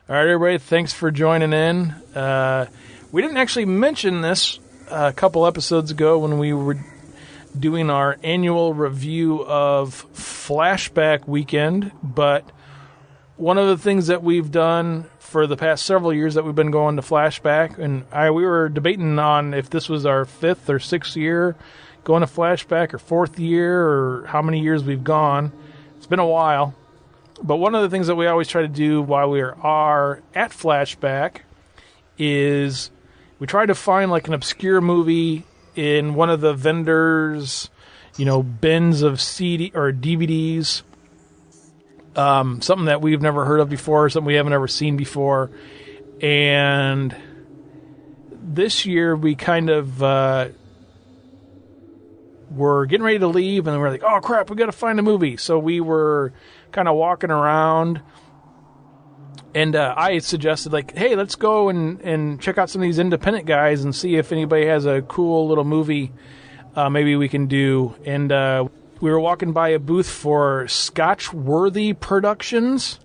All right, everybody, thanks for joining in. We didn't actually mention this a couple episodes ago when we were doing our annual review of Flashback Weekend, but one of the things that we've done for the past several years that we've been going to Flashback, and we were debating on if this was our 5th or 6th year going to Flashback or 4th year or how many years we've gone. It's been a while. But one of the things that we always try to do while we are at Flashback is we try to find like an obscure movie in one of the vendors, bins of CD or DVDs, something that we've never heard of before, something we haven't ever seen before. And this year we kind of were getting ready to leave, and we're like, oh crap, we got to find a movie. So we were kind of walking around, and I suggested, like, hey, let's go and check out some of these independent guys and see if anybody has a cool little movie maybe we can do. And we were walking by a booth for Scotch-Worthy Productions,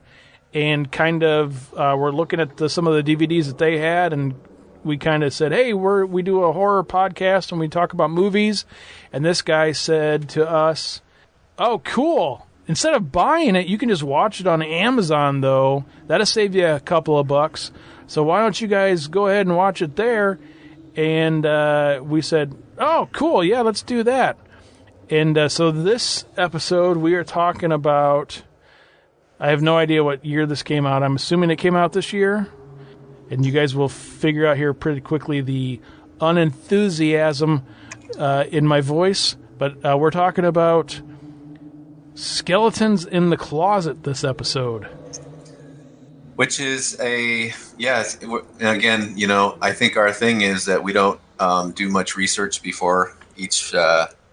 and kind of we're looking at some of the DVDs that they had, and we kind of said, hey, we do a horror podcast and we talk about movies. And this guy said to us, oh, cool. Instead of buying it, you can just watch it on Amazon, though. That'll save you a couple of bucks. So why don't you guys go ahead and watch it there? And we said, oh, cool. Yeah, let's do that. And so this episode, we are talking about, I have no idea what year this came out. I'm assuming it came out this year. And you guys will figure out here pretty quickly the unenthusiasm in my voice. But we're talking about Skeletons in the Closet this episode. Which is again, I think our thing is that we don't do much research before each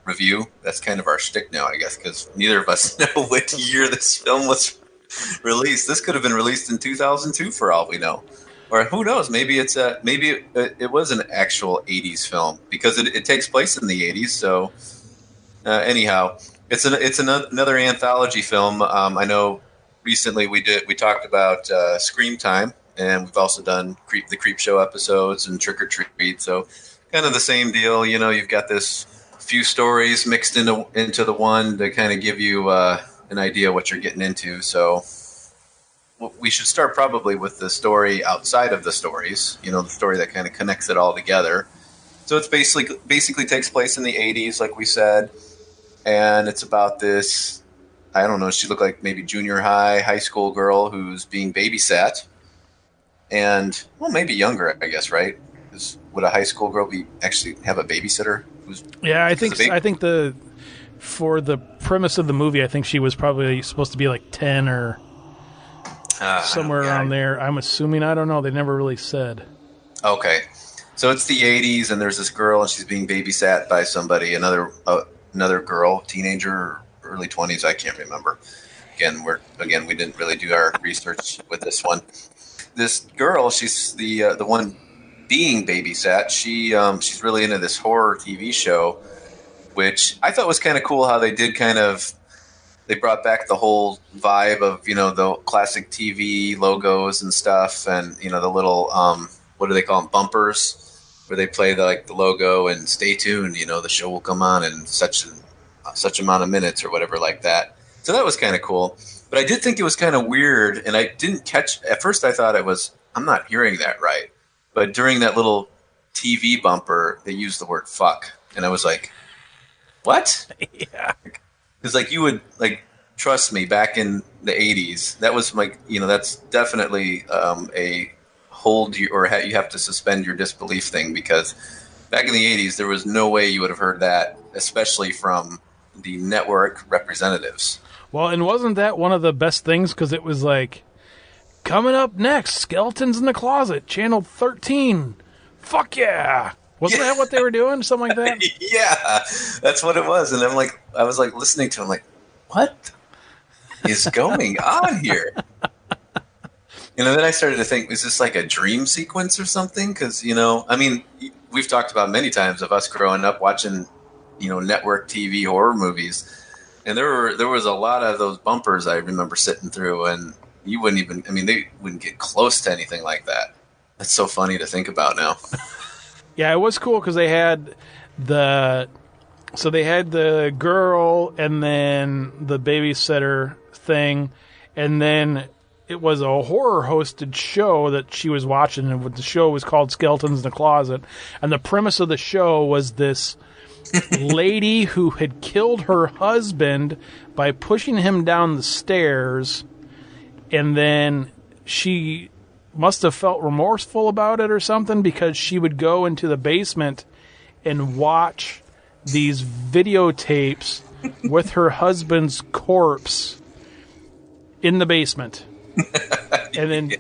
review. That's kind of our shtick now, I guess, because neither of us know what year this film was released. This could have been released in 2002 for all we know. Or who knows? Maybe it was an actual 80s film, because it takes place in the 80s. So anyhow, it's another anthology film. I know recently we talked about Scream Time, and we've also done the Creep Show episodes and Trick or Treat. So kind of the same deal. You've got this few stories mixed into the one to kind of give you an idea what you're getting into. So we should start probably with the story outside of the stories, the story that kind of connects it all together. So it's basically takes place in the 80s, like we said, and it's about this, I don't know, she looked like maybe high school girl who's being babysat, and, well, maybe younger, I guess, right? Would a high school girl actually have a babysitter? Yeah, I think for the premise of the movie, I think she was probably supposed to be like 10 or somewhere around there. I'm assuming. I don't know. They never really said. Okay. So it's the 80s, and there's this girl, and she's being babysat by somebody, another girl, teenager, early 20s, I can't remember. Again, we didn't really do our research with this one. This girl, she's the one being babysat. She's really into this horror TV show, which I thought was kind of cool how they did they brought back the whole vibe of, the classic TV logos and stuff, and, the little, what do they call them, bumpers, where they play the logo and stay tuned, the show will come on in such amount of minutes or whatever like that. So that was kind of cool. But I did think it was kind of weird, and I didn't catch, at first I thought I'm not hearing that right. But during that little TV bumper, they used the word fuck. And I was like, what? Yeah. Because you would trust me, back in the 80s, that was that's definitely a hold you, or you have to suspend your disbelief thing, because back in the 80s there was no way you would have heard that, especially from the network representatives. Well, and wasn't that one of the best things, because it was coming up next, Skeletons in the Closet, Channel 13. Fuck yeah. Wasn't that what they were doing? Something like that? Yeah, that's what it was. And I was listening to him what is going on here? Then I started to think, is this a dream sequence or something? Because, we've talked about many times of us growing up watching, network TV horror movies. And there was a lot of those bumpers I remember sitting through. And you wouldn't even. I mean, they wouldn't get close to anything like that. That's so funny to think about now. Yeah, it was cool because they had the girl and then the babysitter thing, and then it was a horror hosted show that she was watching, and the show was called Skeletons in the Closet, and the premise of the show was this lady who had killed her husband by pushing him down the stairs, and then she must have felt remorseful about it or something, because she would go into the basement and watch these videotapes with her husband's corpse in the basement. And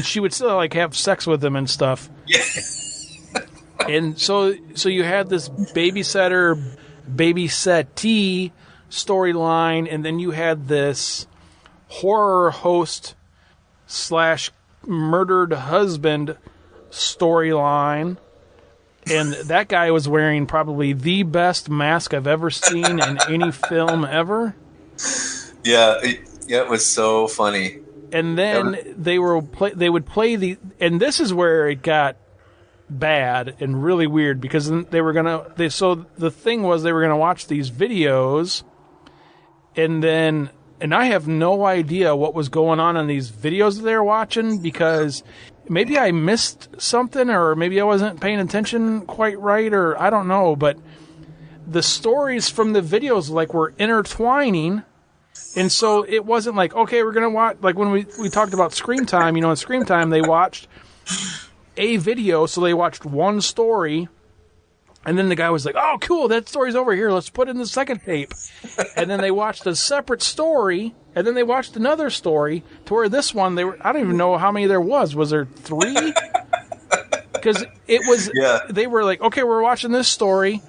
she would still like have sex with him and stuff. Yeah. And so you had this babysettee storyline, and then you had this horror host / murdered husband storyline. And that guy was wearing probably the best mask I've ever seen in any film ever. Yeah, it was so funny. And then they would play the, and this is where it got bad and really weird, because so the thing was they were gonna watch these videos, and I have no idea what was going on in these videos that they were watching, because maybe I missed something, or maybe I wasn't paying attention quite right, or I don't know, but the stories from the videos like were intertwining. And so it wasn't like, okay, we're going to watch, like when we talked about Scream Time, in Scream Time, they watched a video, so they watched one story, and then the guy was like, oh, cool, that story's over here, let's put in the second tape. And then they watched a separate story, and then they watched another story, to where this one, I don't even know how many there was. Was there 3? Because it was, They were like, okay, we're watching this story.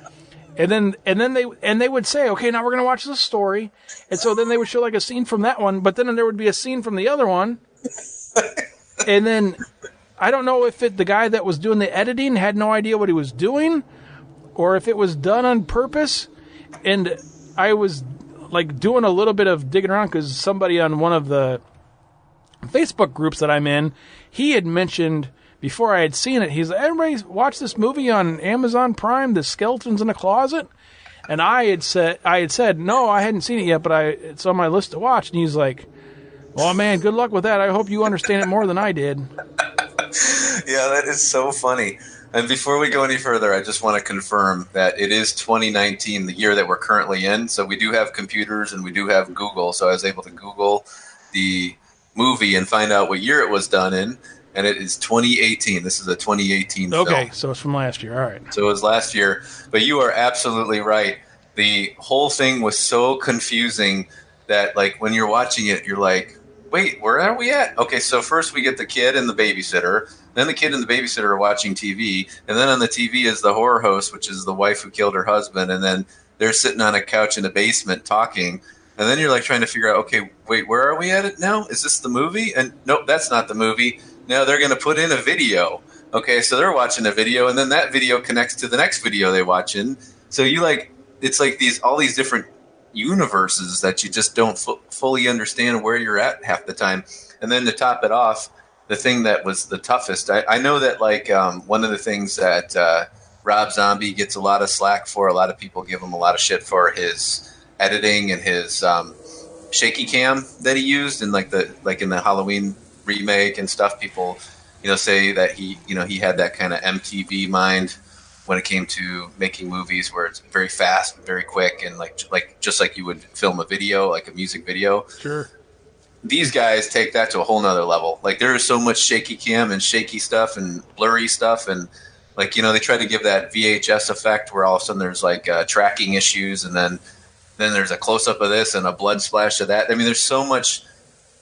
And then they would say, okay, now we're going to watch this story. And so then they would show like a scene from that one, but then there would be a scene from the other one. And then I don't know if the guy that was doing the editing had no idea what he was doing, or if it was done on purpose. And I was like doing a little bit of digging around, because somebody on one of the Facebook groups that I'm in, he had mentioned, before I had seen it, he's like, everybody watch this movie on Amazon Prime, The Skeletons in the Closet? And I had said, no, I hadn't seen it yet, but it's on my list to watch. And he's like, well, man, good luck with that. I hope you understand it more than I did. Yeah, that is so funny. And before we go any further, I just want to confirm that it is 2019, the year that we're currently in. So we do have computers and we do have Google. So I was able to Google the movie and find out what year it was done in. And it is 2018. This is a 2018 film. Okay, so it's from last year. All right. So it was last year. But you are absolutely right. The whole thing was so confusing that, like, when you're watching it, you're like, wait, where are we at? Okay, so first we get the kid and the babysitter. Then the kid and the babysitter are watching TV. And then on the TV is the horror host, which is the wife who killed her husband. And then they're sitting on a couch in the basement talking. And then you're like trying to figure out, okay, wait, where are we at it now? Is this the movie? And nope, that's not the movie. Now they're going to put in a video. Okay, so they're watching a video, and then that video connects to the next video they watch in. So it's like all these different universes that you just don't fully understand where you're at half the time. And then to top it off, the thing that was the toughest, I know that one of the things that Rob Zombie gets a lot of slack for, a lot of people give him a lot of shit for his editing and his shaky cam that he used in in the Halloween remake and stuff. People say that he had that kind of MTV mind when it came to making movies, where it's very fast, very quick, and just like you would film a video, like a music video. Sure. These guys take that to a whole nother level. Like, there is so much shaky cam and shaky stuff and blurry stuff, and they try to give that VHS effect where all of a sudden there's tracking issues, and then there's a close up of this and a blood splash of that. I mean, there's so much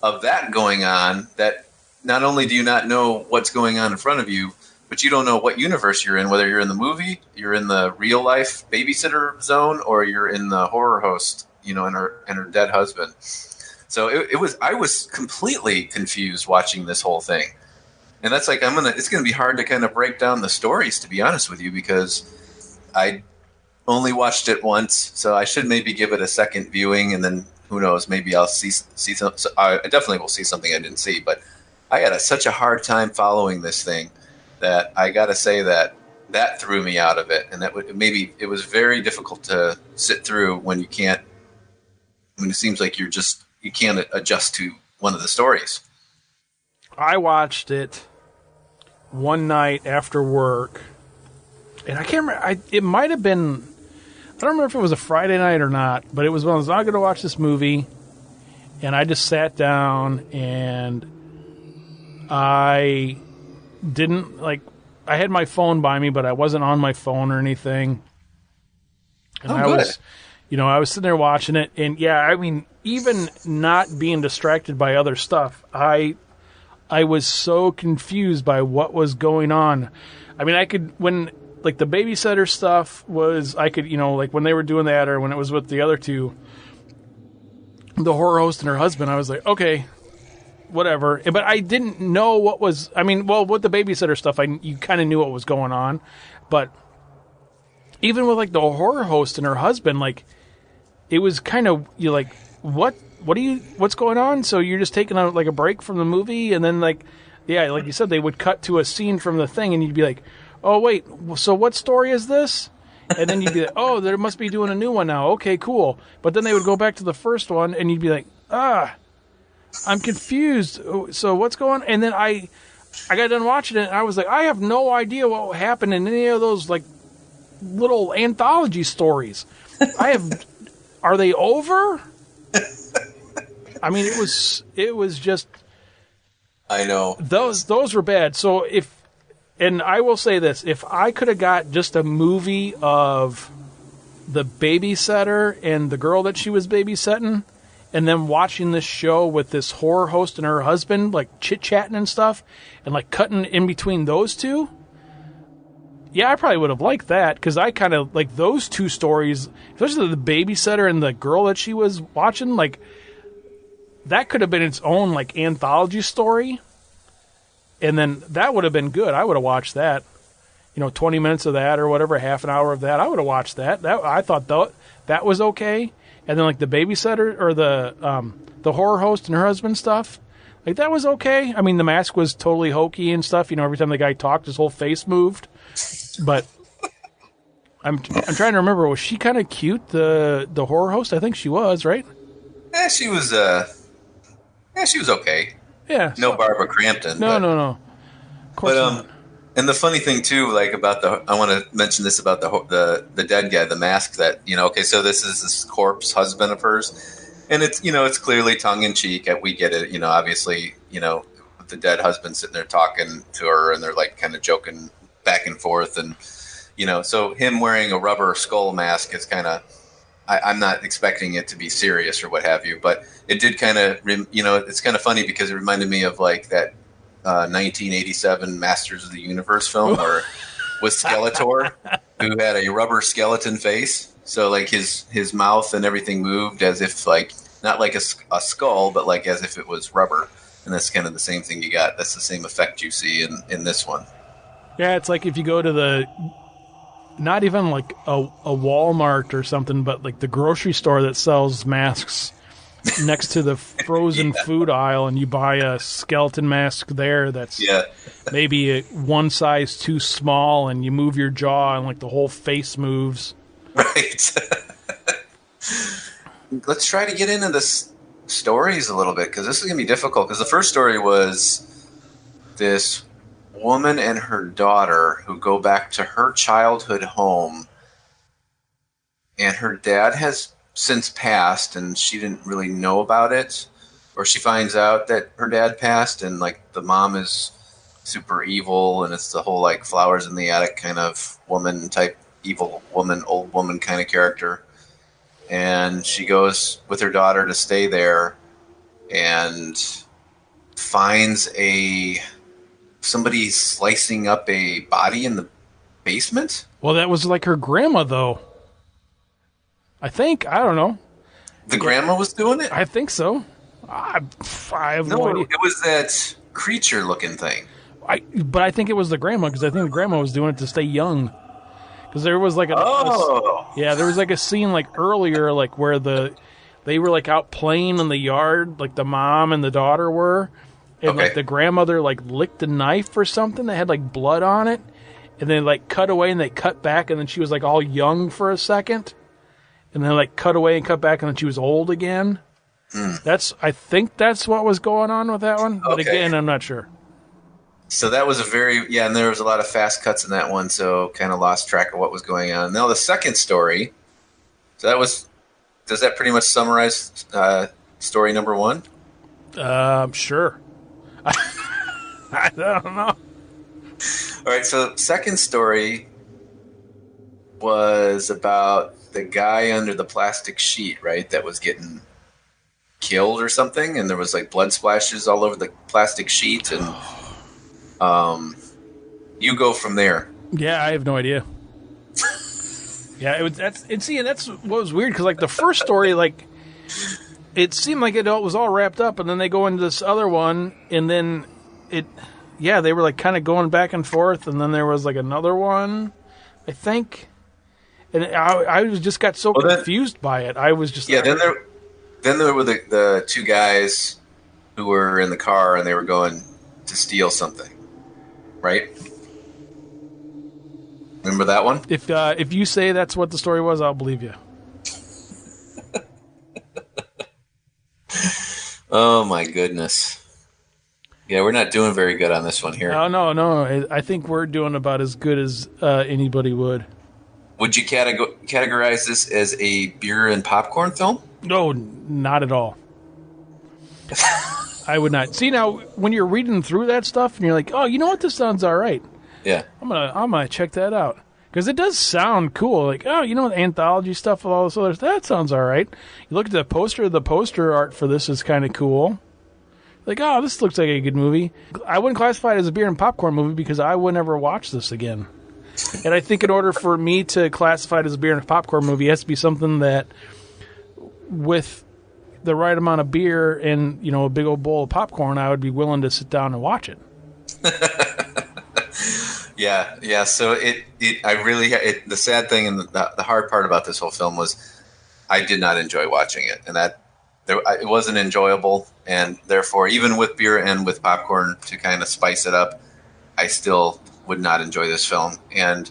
of that going on that not only do you not know what's going on in front of you, but you don't know what universe you're in, whether you're in the movie, you're in the real life babysitter zone, or you're in the horror host, and her dead husband. So I was completely confused watching this whole thing. And that's it's going to be hard to kind of break down the stories, to be honest with you, because I only watched it once. So I should maybe give it a second viewing and then who knows? Maybe I'll see some. I definitely will see something I didn't see. But I had such a hard time following this thing that I got to say that threw me out of it, and maybe it was very difficult to sit through when you can't. When it seems like you can't adjust to one of the stories. I watched it one night after work, and I can't remember. It might have been. I don't remember if it was a Friday night or not, but it was when I was not going to watch this movie, and I just sat down and I didn't I had my phone by me, but I wasn't on my phone or anything. And I was sitting there watching it, and yeah, I mean, even not being distracted by other stuff, I was so confused by what was going on. I mean, when the babysitter stuff was, when they were doing that, or when it was with the other two, the horror host and her husband, I was like, okay, whatever. But I didn't know what was, with the babysitter stuff, you kind of knew what was going on. But even with the horror host and her husband, it was kind of, what's going on? So you're just taking a break from the movie, and then you said, they would cut to a scene from the thing, and you'd be like, oh wait, so what story is this? And then you'd be like, oh, they must be doing a new one now. Okay, cool. But then they would go back to the first one, and you'd be like, I'm confused. So what's going on? And then I got done watching it, and I was like, I have no idea what happened in any of those little anthology stories. Are they over? I mean, it was just. I know those were bad. So and I will say this: if I could have got just a movie of the babysitter and the girl that she was babysitting, and then watching this show with this horror host and her husband, chit chatting and stuff, and cutting in between those two. Yeah, I probably would have liked that, because I kind of like those two stories, especially the babysitter and the girl that she was watching. That could have been its own anthology story, and then that would have been good. I would have watched that. 20 minutes of that or whatever, half an hour of that. I would have watched that. I thought that was okay. And then the babysitter or the horror host and her husband stuff, that was okay. I mean, the mask was totally hokey and stuff. Every time the guy talked, his whole face moved. But I'm trying to remember, was she kind of cute, the horror host? I think she was, right? Yeah, she was. She was okay. Yeah. No Barbara Crampton. No. Of course not. And the funny thing too, about I want to mention this about the dead guy, the mask that Okay, so this is this corpse husband of hers, and it's it's clearly tongue in cheek. We get it. Obviously, with the dead husband sitting there talking to her, and they're kind of joking back and forth, and so him wearing a rubber skull mask is kind of. I'm not expecting it to be serious or what have you, but it did kind of, it's kind of funny because it reminded me of that 1987 Masters of the Universe film where with Skeletor, who had a rubber skeleton face. So his mouth and everything moved as if not like a skull, but as if it was rubber. And that's kind of the same thing you got. That's the same effect you see in this one. Yeah, it's if you go to the. Not even a Walmart or something, but the grocery store that sells masks next to the frozen food aisle, and you buy a skeleton mask there that's maybe one size too small, and you move your jaw and the whole face moves. Right. Let's try to get into the stories a little bit, because this is going to be difficult, because the first story was this woman and her daughter who go back to her childhood home, and her dad has since passed, and she didn't really know about it, or she finds out that her dad passed, and the mom is super evil, and it's the whole flowers in the attic kind of woman type, evil woman, old woman kind of character, and she goes with her daughter to stay there and finds somebody slicing up a body in the basement? Well, that was her grandma, though. I think. I don't know. The grandma was doing it? I think so. I have no idea. It was that creature-looking thing. But I think it was the grandma, because I think the grandma was doing it to stay young. Because there was there was a scene earlier where they were like out playing in the yard, like the mom and the daughter were, and like the grandmother like licked a knife or something that had like blood on it, and then like cut away and they cut back, and then she was like all young for a second, and then like cut away and cut back, and then she was old again. I think that's what was going on with that one, but again, I'm not sure. So that was and there was a lot of fast cuts in that one, so kind of lost track of what was going on. Now the second story, does that pretty much summarize story number one? Sure. I don't know. All right, so second story was about the guy under the plastic sheet, right, that was getting killed or something, and there was like blood splashes all over the plastic sheet, and you go from there. Yeah, I have no idea. Yeah, that's what was weird, because like the first story, like it seemed like it was all wrapped up, and then they go into this other one, and then they were like kind of going back and forth, and then there was like another one, I think, and I just got so confused by it. I was just Then there were the two guys who were in the car, and they were going to steal something, right? Remember that one? If you say that's what the story was, I'll believe you. Oh my goodness! Yeah, we're not doing very good on this one here. No. I think we're doing about as good as anybody would. Would you categorize this as a beer and popcorn film? No, not at all. I would not. See, now when you're reading through that stuff and you're like, oh, you know what, this sounds all right. Yeah, I'm gonna check that out, because it does sound cool. Like, oh, you know, the anthology stuff with all this other stuff, that sounds all right. You look at the poster. The poster art for this is kind of cool. Like, oh, this looks like a good movie. I wouldn't classify it as a beer and popcorn movie because I would never watch this again. And I think in order for me to classify it as a beer and popcorn movie, it has to be something that, with the right amount of beer and, you know, a big old bowl of popcorn, I would be willing to sit down and watch it. Yeah. So the sad thing and the hard part about this whole film was I did not enjoy watching it, and it wasn't enjoyable, and therefore, even with beer and with popcorn to kind of spice it up, I still would not enjoy this film. And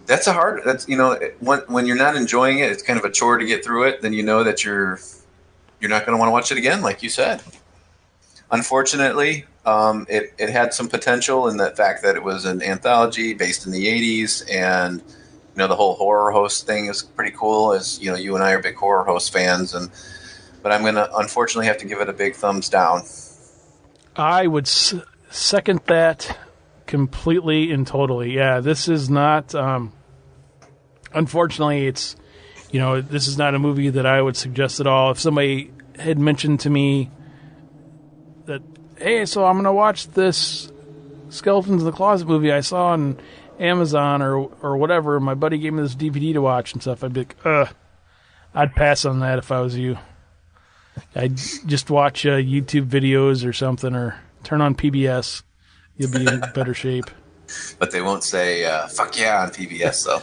that's when you're not enjoying it, it's kind of a chore to get through it. Then you know that you're not going to want to watch it again, like you said. Unfortunately, it had some potential in the fact that it was an anthology based in the 80s, and you know, the whole horror host thing is pretty cool, as you know, you and I are big horror host fans, but I'm going to unfortunately have to give it a big thumbs down. I would second that completely and totally. Yeah, this is not unfortunately, it's, you know, this is not a movie that I would suggest at all. If somebody had mentioned to me that, hey, so I'm going to watch this Skeletons in the Closet movie I saw on Amazon or whatever, my buddy gave me this DVD to watch and stuff, I'd be like, I'd pass on that if I was you. I'd just watch YouTube videos or something, or turn on PBS. You'll be in better shape. But they won't say, fuck yeah, on PBS, though.